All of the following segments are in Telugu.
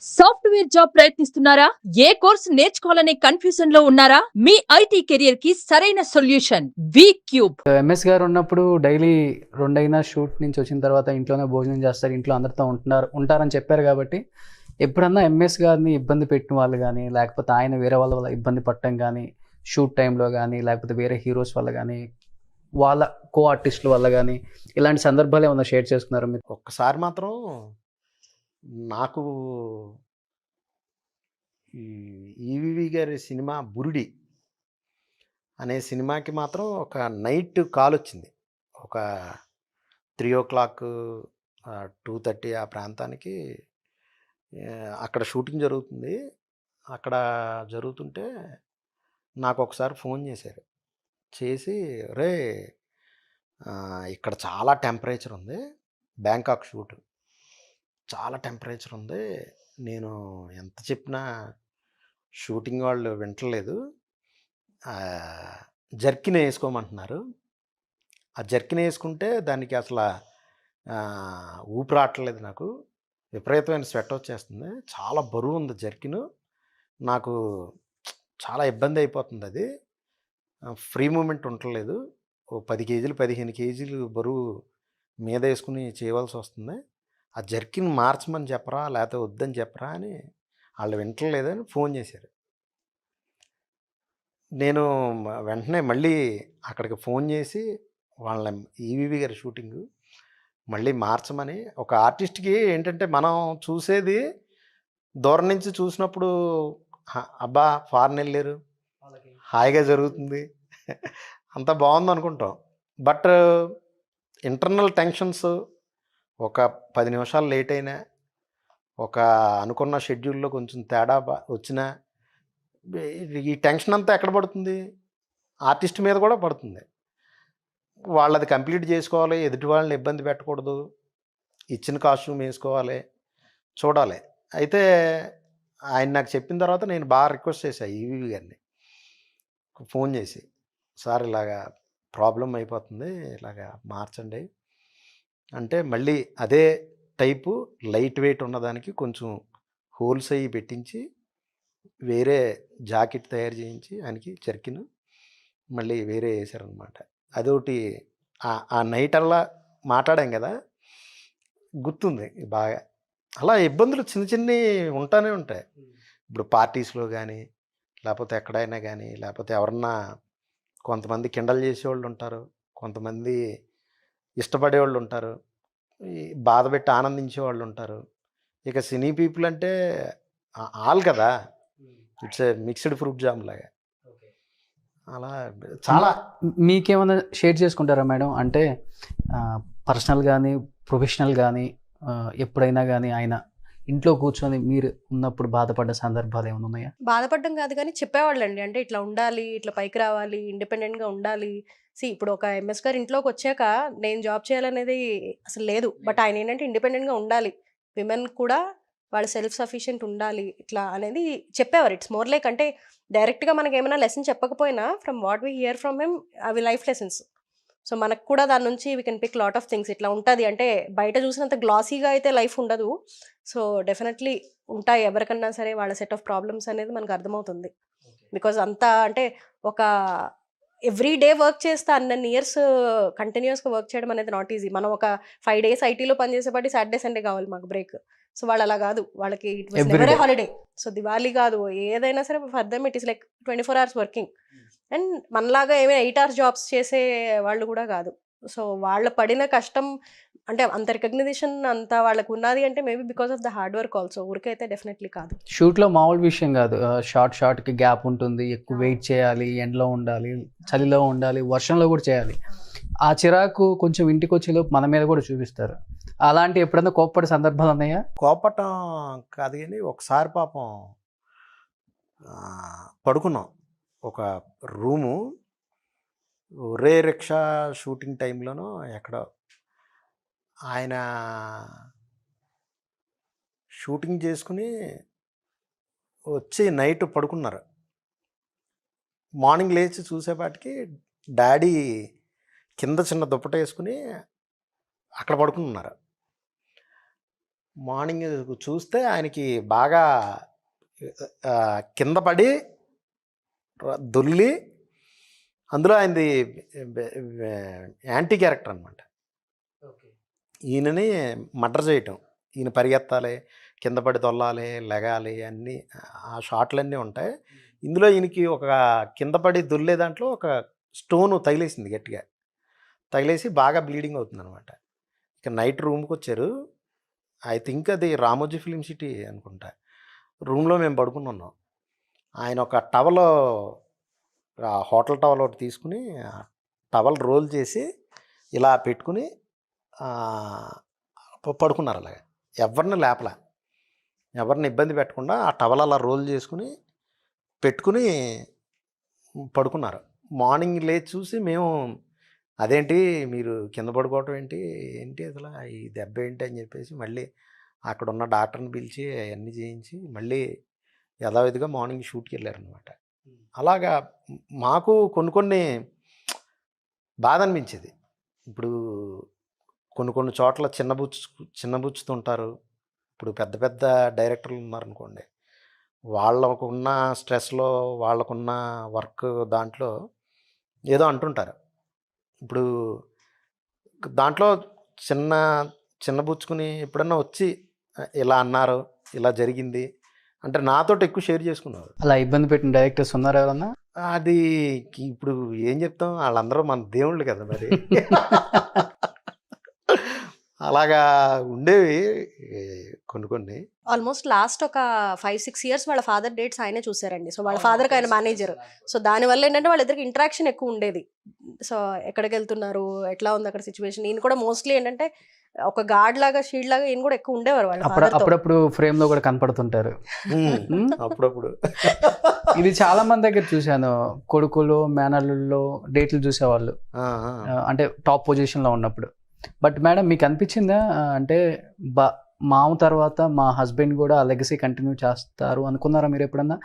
సాఫ్ట్వేర్ జాబ్ ప్రయత్నిస్తున్నారా? ఏ కోర్సు నేర్చుకోవాలనే కన్ఫ్యూజన్ లో ఉన్నారా? మీ ఐటీ కెరియర్ కి సరైన సొల్యూషన్ వి క్యూబ్. ఎంఎస్ గారు ఉన్నప్పుడు డైలీ రెండైనా షూట్ నుంచి వచ్చిన తర్వాత ఇంట్లోనే భోజనం చేస్తారు, ఇంట్లో అందరితో ఉంటారని చెప్పారు. కాబట్టి ఎప్పుడన్నా ఎంఎస్ గారిని ఇబ్బంది పెట్టిన వాళ్ళు కానీ, లేకపోతే ఆయన వేరే వాళ్ళ వల్ల ఇబ్బంది పడటం కానీ, షూట్ టైంలో కానీ, లేకపోతే వేరే హీరోస్ వల్ల కానీ, వాళ్ళ కో ఆర్టిస్టుల వల్ల కానీ, ఇలాంటి సందర్భాలు ఏమన్నా షేర్ చేసుకున్నారా మీరు? ఒక్కసారి మాత్రం నాకు ఈ ఈవీవి గారి సినిమా 'బురుడి' అనే సినిమాకి మాత్రం ఒక నైట్ కాల్ వచ్చింది. ఒక 3:00 2:30 ఆ ప్రాంతానికి అక్కడ షూటింగ్ జరుగుతుంది. అక్కడ జరుగుతుంటే నాకు ఒకసారి ఫోన్ చేశారు. చేసి "రేయ్, ఇక్కడ చాలా టెంపరేచర్ ఉంది. Bangkok shoot. చాలా టెంపరేచర్ ఉంది. నేను ఎంత చెప్పినా షూటింగ్ వాళ్ళు వింటలేదు. జర్కిన్ వేసుకోమంటున్నారు. ఆ జర్కిన్ వేసుకుంటే దానికి అసలు ఊపిరాటలేదు నాకు. విపరీతమైన స్వెట్ వచ్చేస్తుంది. చాలా బరువు ఉంది జర్కిను. నాకు చాలా ఇబ్బంది అయిపోతుంది అది. ఫ్రీ మూమెంట్ ఉండలేదు. ఓ 10 కేజీలు 15 కేజీలు బరువు మీద వేసుకుని చేయవలసి వస్తుంది. ఆ జర్కిన్ మార్చమని చెప్పరా, లేకపోతే వద్దని చెప్పరా అని వాళ్ళు వింటలేదని ఫోన్ చేశారు. నేను వెంటనే మళ్ళీ అక్కడికి ఫోన్ చేసి వాళ్ళ ఈవీవి గారి షూటింగు మళ్ళీ మార్చమని. ఒక ఆర్టిస్ట్కి ఏంటంటే మనం చూసేది దూరం నుంచి చూసినప్పుడు అబ్బా ఫారెన్ వెళ్ళారు, హాయిగా జరుగుతుంది, అంతా బాగుంది అనుకుంటాం. బట్ ఇంటర్నల్ టెన్షన్స్ ఒక 10 నిమిషాలు లేట్ అయినా, ఒక అనుకున్న షెడ్యూల్లో కొంచెం తేడా వచ్చినా, ఈ టెన్షన్ అంతా ఎక్కడ పడుతుంది? ఆర్టిస్ట్ మీద కూడా పడుతుంది. వాళ్ళది కంప్లీట్ చేసుకోవాలి, ఎదుటి వాళ్ళని ఇబ్బంది పెట్టకూడదు, ఇచ్చిన కాస్ట్యూమ్ వేసుకోవాలి, చూడాలి. అయితే ఆయన నాకు చెప్పిన తర్వాత నేను బాగా రిక్వెస్ట్ చేశాను ఈవీవి గారిని ఫోన్ చేసి, సార్ ఇలాగా ప్రాబ్లం అయిపోతుంది, ఇలాగా మార్చండి అంటే, మళ్ళీ అదే టైపు లైట్ వెయిట్ ఉన్నదానికి కొంచెం హోల్స్ అయ్యి పెట్టించి వేరే జాకెట్ తయారు చేయించి ఆయనకి జర్కిన్ మళ్ళీ వేరే వేసారనమాట. అదొకటి ఆ నైట్ అల్లా మాట్లాడాం కదా, గుర్తుంది బాగా. అలా ఇబ్బందులు చిన్న చిన్నవి ఉంటానే ఉంటాయి. ఇప్పుడు పార్టీస్లో కానీ, లేకపోతే ఎక్కడైనా కానీ, లేకపోతే ఎవరన్నా కొంతమంది కిండల్ చేసేవాళ్ళు ఉంటారు, కొంతమంది ఇష్టపడేవాళ్ళు ఉంటారు, ఈ బాధ పెట్టి ఆనందించే వాళ్ళు ఉంటారు. ఇక సినీ పీపుల్ అంటే ఆల్ కదా, it's a mixed fruit jam లాగా. అలా చాలా. మీకేమైనా షేర్ చేసుకుంటారా మేడం? అంటే పర్సనల్ కానీ, ప్రొఫెషనల్ కానీ, ఎప్పుడైనా కానీ ఆయన ఇంట్లో కూర్చొని మీరు ఉన్నప్పుడు బాధపడ్డ సందర్భాలు ఏమైనా ఉన్నాయా? బాధపడడం కాదు కానీ చెప్పేవాళ్ళండి. అంటే ఇట్లా ఉండాలి, ఇట్లా పైకి రావాలి, ఇండిపెండెంట్‌గా ఉండాలి. ఇప్పుడు ఒక ఎంఎస్ గారు ఇంట్లోకి వచ్చాక నేను జాబ్ చేయాలనేది అసలు లేదు. బట్ ఆయన ఏంటంటే ఇండిపెండెంట్‌గా ఉండాలి. విమెన్ కూడా వాళ్ళు సెల్ఫ్ సఫిషియెంట్ ఉండాలి ఇట్లా అనేది చెప్పేవారు. ఇట్స్ మోర్ లైక్ అంటే డైరెక్ట్‌గా మనకేమైనా లెసన్ చెప్పకపోయినా from what we hear from him అవి లైఫ్ లెసన్స్. సో మనకు కూడా దాని నుంచి we can pick lot of things. ఇట్లా ఉంటది అంటే బయట చూసినంత గ్లాసీగా అయితే లైఫ్ ఉండదు. సో డెఫినెట్‌లీ ఉంటాయి. ఎవరికన్నా సరే వాళ్ళ సెట్ ఆఫ్ ప్రాబ్లమ్స్ అనేది మనకు అర్థమవుతుంది. బికాజ్ అంతా అంటే ఒక ఎవ్రీ డే వర్క్ చేస్తే అన్నన్ని ఇయర్స్ కంటిన్యూస్‌గా వర్క్ చేయడం అనేది నాట్ ఈజీ. మనం ఒక 5 డేస్ ఐటీలో పనిచేసేపాటి సాటర్డే, సండే కావాలి మాకు బ్రేక్. సో వాళ్ళు అలా కాదు. వాళ్ళకి it was Every never A day. Holiday. So Diwali కాదు, ఏదైనా సరే for them it is like 24 hours working. And మనలాగా ఏమైనా 8 అవర్స్ జాబ్స్ చేసే వాళ్ళు కూడా కాదు. సో వాళ్ళ పడిన కష్టం అంటే అంత రికగ్నిషన్ అంత వాళ్ళకు ఉన్నది అంటే maybe because of the hard work also. ఊరికైతే డెఫినెట్లీ కాదు. షూట్లో మామూలు విషయం కాదు. షార్ట్‌కి గ్యాప్ ఉంటుంది, ఎక్కువ వెయిట్ చేయాలి, ఎండలో ఉండాలి, చలిలో ఉండాలి, వర్షంలో కూడా చేయాలి. ఆ చిరాకు కొంచెం ఇంటికొచ్చేలోపు మన మీద కూడా చూపిస్తారు. అలాంటి ఎప్పుడైనా కోప్పడే సందర్భాలు ఉన్నాయా? కోపటం కాదు కానీ ఒకసారి పాపం పడుకున్నాం ఒక రూము. ఒరే రిక్షా షూటింగ్ టైంలోనో ఎక్కడో ఆయన షూటింగ్ చేసుకుని వచ్చి నైట్ పడుకున్నారు. మార్నింగ్ లేచి చూసేపాటికి డాడీ కింద చిన్న దుప్పట వేసుకుని అక్కడ పడుకుని ఉన్నారు. మార్నింగ్ చూస్తే ఆయనకి బాగా కింద పడి దొల్లి, అందులో ఆయనది యాంటీ క్యారెక్టర్ అనమాట. ఈయనని మర్డర్ చేయటం, ఈయన పరిగెత్తాలి, కింద పడి దొల్లాలి, లెగాలి, అన్నీ ఆ షాట్లన్నీ ఉంటాయి. ఇందులో ఈయనకి ఒక కింద పడి దొల్లే దాంట్లో ఒక స్టోను తగిలేసింది గట్టిగా, తగిలేసి బాగా బ్లీడింగ్ అవుతుందన్నమాట. ఇక నైట్ రూమ్కి వచ్చారు. ఐ థింక్ అది రామోజీ ఫిలిం సిటీ అనుకుంటా. రూమ్లో మేము పడుకుని ఉన్నాం. ఆయన ఒక టవల్, హోటల్ టవల్ ఒకటి తీసుకుని టవల్ రోల్ చేసి ఇలా పెట్టుకుని పడుకున్నారు. అలాగే ఎవరిని లేపల, ఎవరిని ఇబ్బంది పెట్టకుండా ఆ టవల్ అలా రోల్ చేసుకుని పెట్టుకుని పడుకున్నారు. మార్నింగ్ లేచి చూసి మేము, అదేంటి మీరు కింద పడుకోవటం ఏంటి, ఏంటి అసలు ఈ దెబ్బ ఏంటి అని చెప్పేసి మళ్ళీ అక్కడ ఉన్న డాక్టర్ని పిలిచి అవన్నీ చేయించి మళ్ళీ యథావిధిగా మార్నింగ్ షూట్కి వెళ్ళారనమాట. అలాగా మాకు కొన్ని బాధ అనిపించేది. ఇప్పుడు కొన్ని చోట్ల చిన్నబుచ్చుతుంటారు. ఇప్పుడు పెద్ద పెద్ద డైరెక్టర్లు ఉన్నారనుకోండి, వాళ్ళకున్న స్ట్రెస్లో, వాళ్ళకున్న వర్క్ దాంట్లో ఏదో అంటుంటారు. ఇప్పుడు దాంట్లో చిన్నబుచ్చుకుని ఎప్పుడన్నా వచ్చి ఇలా అన్నారు, ఇలా జరిగింది అంటే నాతోటి ఎక్కువ షేర్ చేసుకున్నారు. అలా ఇబ్బంది పెట్టిన డైరెక్టర్స్ ఉన్నారు ఎవరన్నా? అది ఇప్పుడు ఏం చెప్తాం, వాళ్ళందరూ మన దేవుళ్ళు కదా మరి. అలాగా ఉండేవి కొన్ని. ఆల్మోస్ట్ లాస్ట్ ఒక 5-6 ఇయర్స్ వాళ్ళ ఫాదర్ డేట్స్ ఆయనే చూసారండి. సో వాళ్ళ ఫాదర్కి ఆయన మేనేజర్. సో దానివల్ల ఏంటంటే వాళ్ళిద్దరికి ఇంటరాక్షన్ ఎక్కువ ఉండేది. సో ఎక్కడికి వెళ్తున్నారు, ఎట్లా ఉంది అక్కడ సిచ్యువేషన్. ఈయన కూడా మోస్ట్లీ ఏంటంటే ఒక గార్డ్ లాగా, షీల్డ్ లాగా ఈయన కూడా ఎక్కువ ఉండేవారు వాళ్ళ father తో. అప్పుడప్పుడు ఫ్రేమ్ లో కూడా కనపడుతుంటారు. అప్పుడప్పుడు ఇది చాలా మంది దగ్గర చూశాను. కొడుకులు మేనల్లుల్లో డేట్లు చూసేవాళ్ళు, అంటే టాప్ పొజిషన్ లో ఉన్నప్పుడు. బట్ మేడం మీకు అనిపించిందా అంటే మామ తర్వాత మా హస్బెండ్ కూడా ఆ లెగసీ కంటిన్యూ చేస్తారు అనుకున్నారా మీరు ఎప్పుడన్నా?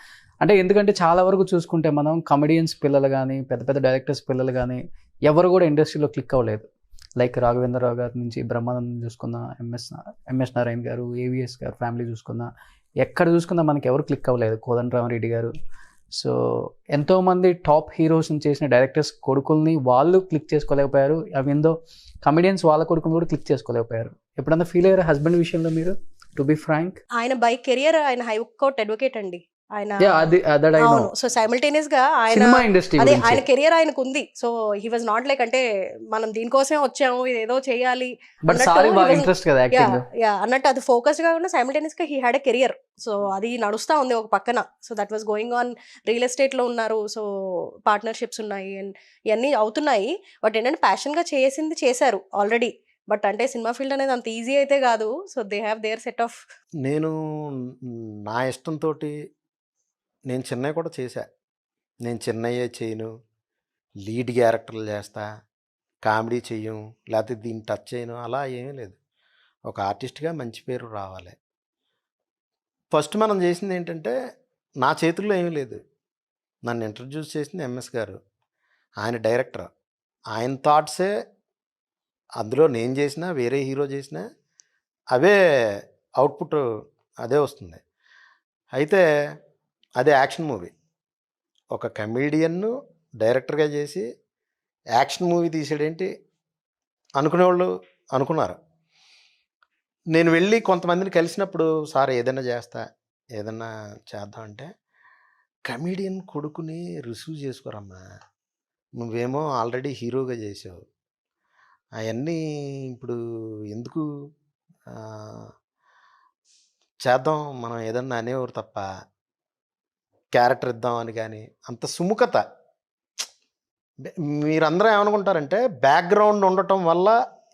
అంటే ఎందుకంటే చాలా వరకు చూసుకుంటే మనం కమెడియన్స్ పిల్లలు కానీ, పెద్ద పెద్ద డైరెక్టర్స్ పిల్లలు కానీ ఎవరు కూడా ఇండస్ట్రీలో క్లిక్ అవ్వలేదు. లైక్ రాఘవేంద్రరావు గారి నుంచి బ్రహ్మానందం చూసుకున్నా, ఎంఎస్ నారాయణ గారు, ఏవిఎస్ గారు ఫ్యామిలీ చూసుకున్నా, ఎక్కడ చూసుకున్నా మనకి ఎవరు క్లిక్ అవ్వలేదు. కోదండరామరెడ్డి గారు. సో ఎంతోమంది టాప్ హీరోస్ని చేసిన డైరెక్టర్స్ కొడుకుల్ని వాళ్ళు క్లిక్ చేసుకోలేకపోయారు. అవిందో కమెడియన్స్ వాళ్ళ కొడుకుని కూడా క్లిక్ చేసుకోలేకపోయారు. ఎప్పుడన్నా ఫీల్ అయ్యారు హస్బెండ్ విషయంలో మీరు? టు బి ఫ్రాంక్, ఆయన బై కెరియర్ ఆయన హైకోర్ట్ అడ్వకేట్ అండి ఆయన. అవును. సో సైమల్టేనియస్ గా ఆయన సినిమా ఇండస్ట్రీ అదే ఆయన కెరియర్ ఆయనకు ఉంది. So he was not like అంటే మనం దీనికోసమే వచ్చాము, ఇది ఏదో చేయాలి బట్ సారీ బాగా ఇంట్రెస్ట్ కదా యాక్టింగ్. అన్నట్టు అది ఫోకస్డ్ గా ఉన్న సైమల్టేనియస్ గా he had a career. So అది నడుస్తా ఉంది ఒక పక్కన. So that was going on. Real estate లో ఉన్నారు. సో పార్ట్నర్షిప్స్ ఉన్నాయి అండ్ ఇవన్నీ అవుతున్నాయి. బట్ ఏంటంటే ప్యాషన్ గా చేశారు ఆల్రెడీ. బట్ అంటే సినిమా ఫీల్డ్ అనేది అంత ఈజీ అయితే కాదు. So they have their set of. నేను నా ఇష్టంతో నేను చిన్నవి కూడా చేశా. నేను చిన్నయ్యే చేయను, లీడ్ క్యారెక్టర్లు చేస్తా, కామెడీ చెయ్యం, లేకపోతే దీన్ని టచ్ చేయను, అలా ఏమీ లేదు. ఒక ఆర్టిస్ట్గా మంచి పేరు రావాలి. ఫస్ట్ మనం చేసింది ఏంటంటే, నా చేతుల్లో ఏమీ లేదు. నన్ను ఇంట్రడ్యూస్ చేసింది ఎంఎస్ గారు. ఆయన డైరెక్టర్. ఆయన థాట్సే అందులో నేను చేసినా, వేరే హీరో చేసినా అవే అవుట్పుట్ అదే వస్తుంది. అయితే అదే యాక్షన్ మూవీ. ఒక కమెడియన్ను డైరెక్టర్గా చేసి యాక్షన్ మూవీ తీసాడేంటి అనుకునేవాళ్ళు అనుకున్నారు. నేను వెళ్ళి కొంతమందిని కలిసినప్పుడు, సార్ ఏదైనా చేద్దాం అంటే, కమెడియన్ కొడుకుని రిసీవ్ చేసుకోరమ్మా, నువ్వేమో ఆల్రెడీ హీరోగా చేసావు, అవన్నీ ఇప్పుడు ఎందుకు చేద్దాం, మనం ఏదన్నా అనేవారు తప్ప క్యారెక్టర్ ఇద్దామని. కానీ అంత సుముఖత. మీరందరూ ఏమనుకుంటారంటే బ్యాక్గ్రౌండ్ ఉండటం వల్ల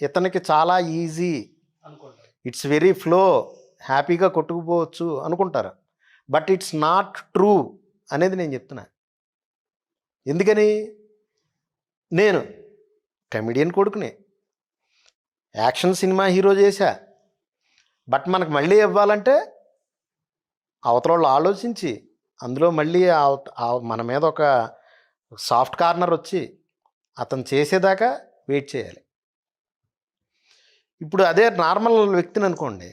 ఇతనికి చాలా ఈజీ, ఇట్స్ వెరీ ఫ్లో, హ్యాపీగా కొట్టుకుపోవచ్చు అనుకుంటారు. బట్ ఇట్స్ నాట్ ట్రూ అనేది నేను చెప్తున్నా. ఎందుకని, నేను కమెడియన్ కొడుకుని యాక్షన్ సినిమా హీరో చేశా. బట్ మనకు మళ్ళీ ఇవ్వాలంటే అవతల వాళ్ళు ఆలోచించి అందులో మళ్ళీ మన మీద ఒక సాఫ్ట్ కార్నర్ వచ్చి అతను చేసేదాకా వెయిట్ చేయాలి. ఇప్పుడు అదే నార్మల్ వ్యక్తిని అనుకోండి,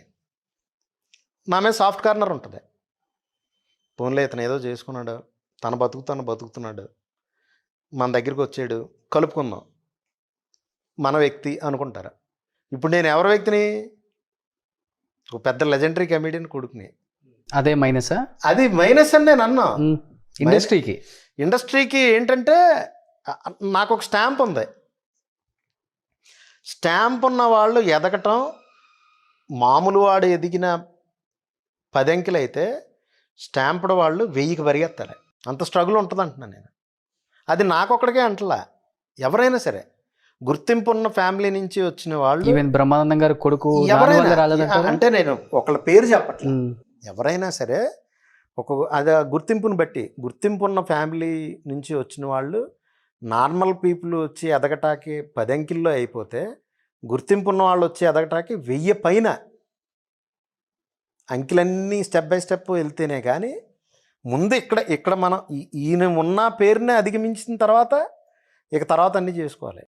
నా మీద సాఫ్ట్ కార్నర్ ఉంటుంది. పోన్లే ఇతను ఏదో చేసుకున్నాడు, తన బతుకుతున్నాడు, మన దగ్గరికి వచ్చాడు, కలుపుకుందాం, మన వ్యక్తి అనుకుంటారు. ఇప్పుడు నేను ఎవరి వ్యక్తిని? ఒక పెద్ద లెజెండరీ కమెడియన్ కొడుకుని. అదే మైనసా? అది మైనస్ అని నేను అన్నా. ఇండస్ట్రీకి ఏంటంటే నాకు ఒక స్టాంప్ ఉంది. స్టాంప్ ఉన్న వాళ్ళు ఎదగటం, మామూలు వాడు ఎదిగిన 10 అంకెలు అయితే స్టాంప్డ్ వాళ్ళు 1000కి పరిగెత్తాలి. అంత స్ట్రగుల్ ఉంటుంది అంటున్నాను నేను. అది నాకొక్కడికే అంటలా, ఎవరైనా సరే గుర్తింపు ఉన్న ఫ్యామిలీ నుంచి వచ్చిన వాళ్ళు, ఈవెన్ బ్రహ్మానందం గారు కొడుకు ఎవరైనా, అంటే నేను ఒకళ్ళ పేరు చెప్పట్లేదు, ఎవరైనా సరే అది గుర్తింపుని బట్టి, గుర్తింపు ఉన్న ఫ్యామిలీ నుంచి వచ్చిన వాళ్ళు నార్మల్ పీపుల్ వచ్చి ఎదగటానికి 10 అంకెల్లో అయిపోతే, గుర్తింపు ఉన్న వాళ్ళు వచ్చి ఎదగటానికి 1000 పైన అంకెలన్నీ స్టెప్ బై స్టెప్ వెళ్తేనే కానీ ముందు ఇక్కడ మనం ఈయన ఉన్న పేరునే అధిగమించిన తర్వాత ఇక తర్వాత అన్నీ చేసుకోవాలి.